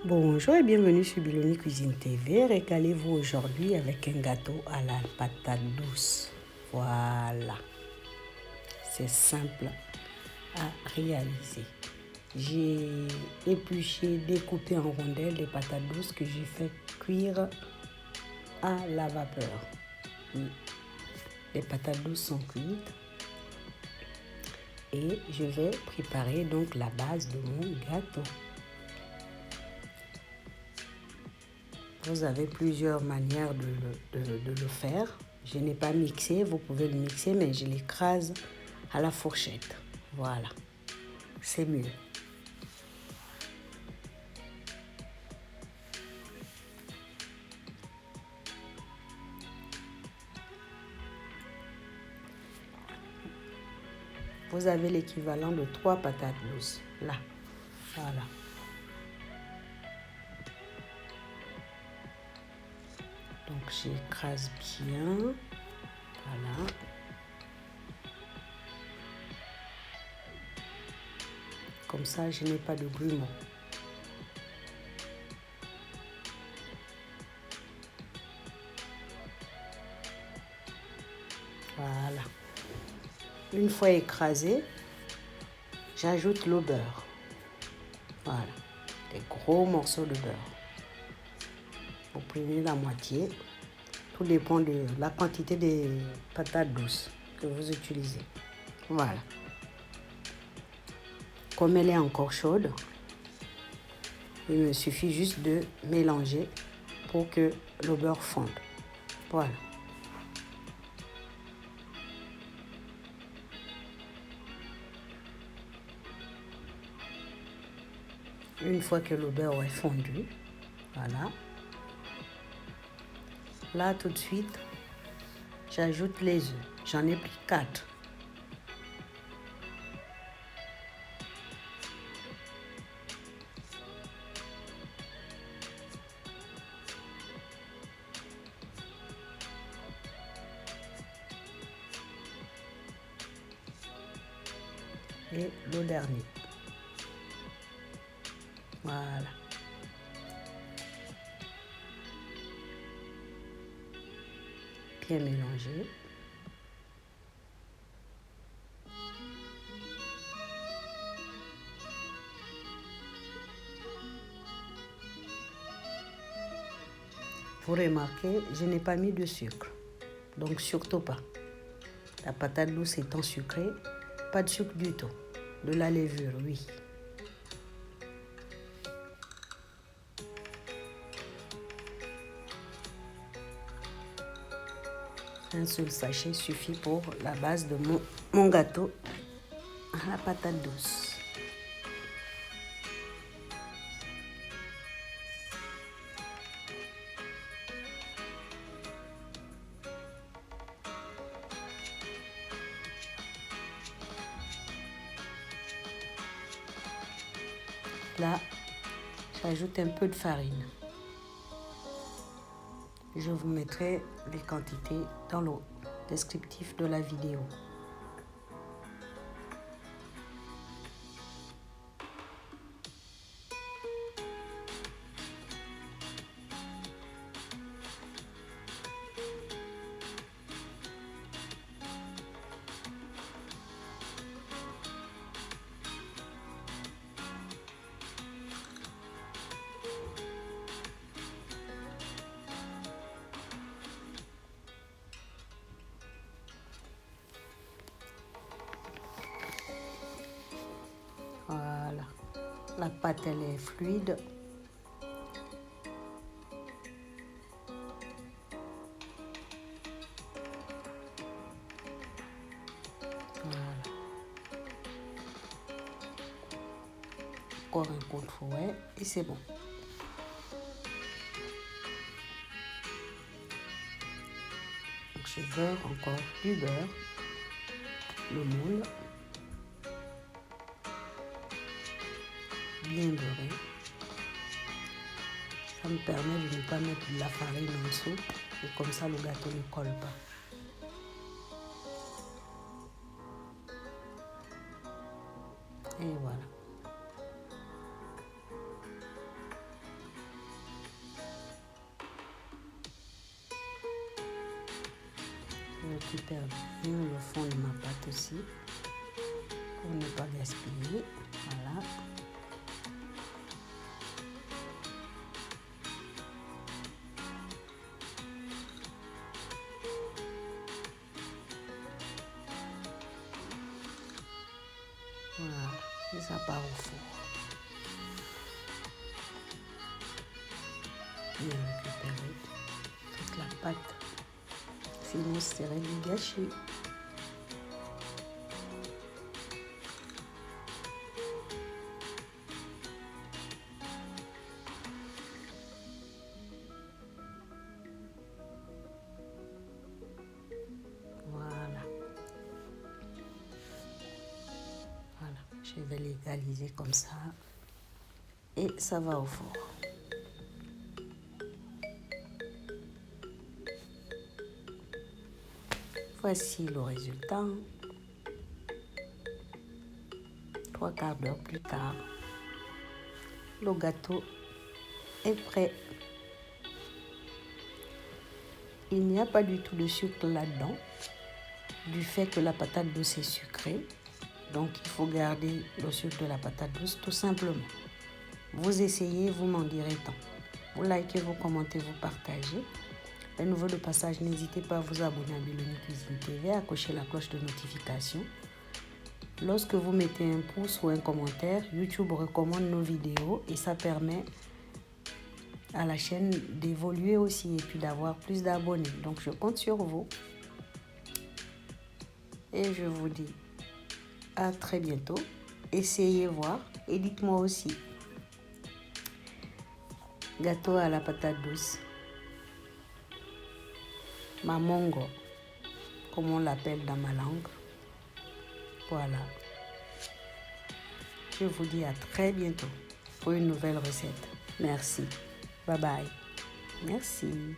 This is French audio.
Bonjour et bienvenue sur Biloni Cuisine TV. Régalez-vous aujourd'hui avec un gâteau à la patate douce. Voilà. C'est simple à réaliser. J'ai épluché, découpé en rondelles des patates douces que j'ai fait cuire à la vapeur. Les patates douces sont cuites. Et je vais préparer donc la base de mon gâteau. Vous avez plusieurs manières de le faire. Je n'ai pas mixé, vous pouvez le mixer, mais je l'écrase à la fourchette. Voilà, c'est mieux. Vous avez l'équivalent de 3 patates douces. Là, voilà. Donc j'écrase bien. Voilà. Comme ça, je n'ai pas de grumeaux. Voilà. Une fois écrasé, j'ajoute le beurre. Voilà. Des gros morceaux de beurre. Vous prenez la moitié. Tout dépend de la quantité de patates douces que vous utilisez. Voilà. Comme elle est encore chaude, il me suffit juste de mélanger pour que le beurre fonde. Voilà. Une fois que le beurre est fondu, voilà. Là, tout de suite, j'ajoute les œufs. J'en ai pris 4. Et le dernier. Voilà. Bien mélangé. Vous remarquez, je n'ai pas mis de sucre. Donc surtout pas. La patate douce étant sucrée, pas de sucre du tout. De la levure, oui. Un seul sachet suffit pour la base de mon gâteau à la patate douce. Là, j'ajoute un peu de farine. Je vous mettrai les quantités dans le descriptif de la vidéo. Voilà. La pâte, elle est fluide. Voilà. Encore un coup de fouet et c'est bon. Donc je beurre encore du beurre, le moule, bien beurré. Ça me permet de ne pas mettre de la farine en dessous et comme ça le gâteau ne colle pas. Et voilà. récupère bien le fond de ma pâte aussi pour ne pas gaspiller. Voilà. Voilà, et ça part au four. Bien récupérer toute la pâte, sinon ce serait du gâchis. Voilà. Voilà, je vais l'égaliser comme ça et ça va au four. Voici le résultat. 3/4 d'heure plus tard, le gâteau est prêt. Il n'y a pas du tout de sucre là-dedans, du fait que la patate douce est sucrée. Donc, il faut garder le sucre de la patate douce tout simplement. Vous essayez, vous m'en direz tant. Vous likez, vous commentez, vous partagez. Les nouveaux de passage, n'hésitez pas à vous abonner à Biloni Cuisine TV, à cocher la cloche de notification. Lorsque vous mettez un pouce ou un commentaire, YouTube recommande nos vidéos et ça permet à la chaîne d'évoluer aussi et puis d'avoir plus d'abonnés. Donc, je compte sur vous. Et je vous dis à très bientôt. Essayez voir et dites-moi aussi. Gâteau à la patate douce. Mamongo, comme on l'appelle dans ma langue. Voilà. Je vous dis à très bientôt pour une nouvelle recette. Merci. Bye bye. Merci.